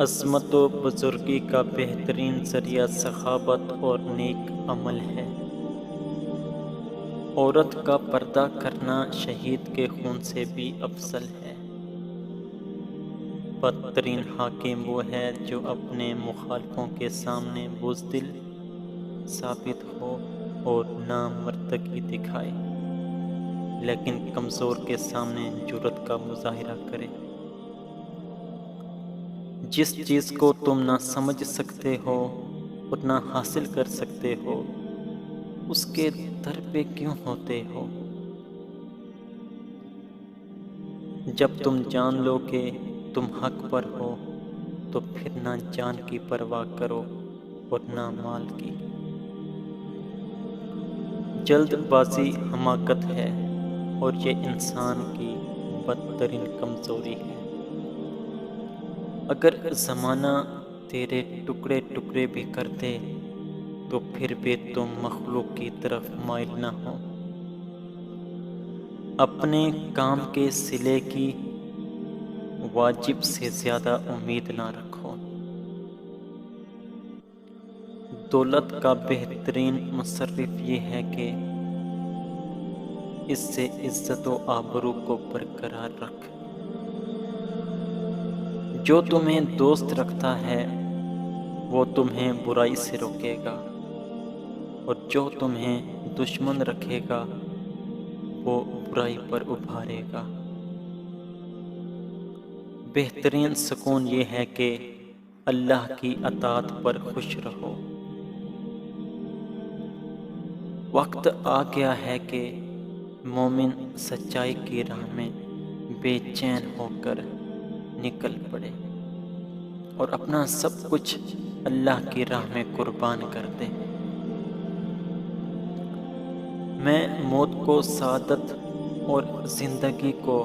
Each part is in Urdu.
عظمت و بزرگی کا بہترین ذریعہ سخاوت اور نیک عمل ہے۔ عورت کا پردہ کرنا شہید کے خون سے بھی افضل ہے۔ بدترین حاکم وہ ہے جو اپنے مخالفوں کے سامنے بزدل ثابت ہو اور نامردگی دکھائے، لیکن کمزور کے سامنے جرأت کا مظاہرہ کرے۔ جس چیز کو تم نہ سمجھ سکتے ہو اور نہ حاصل کر سکتے ہو، اس کے در پہ کیوں ہوتے ہو؟ جب تم جان لو کہ تم حق پر ہو تو پھر نہ جان کی پرواہ کرو اور نہ مال کی۔ جلد بازی حماقت ہے اور یہ انسان کی بدترین کمزوری ہے۔ اگر زمانہ تیرے ٹکڑے ٹکڑے بھی کر دے تو پھر بھی تم مخلوق کی طرف مائل نہ ہو۔ اپنے کام کے صلے کی واجب سے زیادہ امید نہ رکھو۔ دولت کا بہترین مصرف یہ ہے کہ اس سے عزت و آبرو کو برقرار رکھ۔ جو تمہیں دوست رکھتا ہے وہ تمہیں برائی سے روکے گا، اور جو تمہیں دشمن رکھے گا وہ برائی پر ابھارے گا۔ بہترین سکون یہ ہے کہ اللہ کی اطاعت پر خوش رہو۔ وقت آ گیا ہے کہ مومن سچائی کی راہ میں بے چین ہو کر نکل پڑے اور اپنا سب کچھ اللہ کی راہ میں قربان کر دے۔ میں موت کو سعادت اور زندگی کو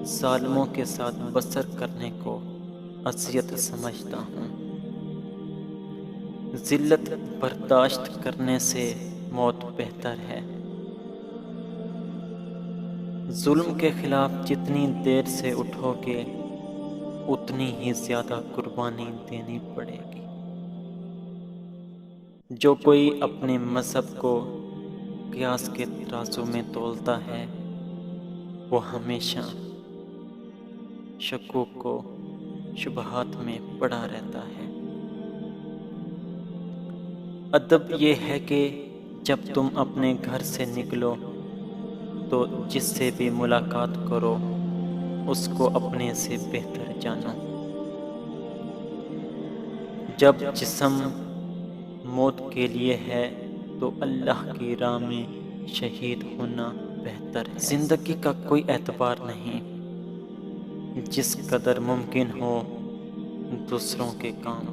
ظالموں کے ساتھ بسر کرنے کو اذیت سمجھتا ہوں۔ ذلت برداشت کرنے سے موت بہتر ہے۔ ظلم کے خلاف جتنی دیر سے اٹھو گے اتنی ہی زیادہ قربانی دینی پڑے گی۔ جو کوئی اپنے مذہب کو قیاس کے ترازو میں تولتا ہے وہ ہمیشہ شکوک و شبہات میں پڑا رہتا ہے۔ ادب یہ ہے کہ جب تم اپنے گھر سے نکلو تو جس سے بھی ملاقات کرو اس کو اپنے سے بہتر جانو۔ جب جسم موت کے لیے ہے تو اللہ کی راہ میں شہید ہونا بہتر ہے۔ زندگی کا کوئی اعتبار نہیں، جس قدر ممکن ہو دوسروں کے کام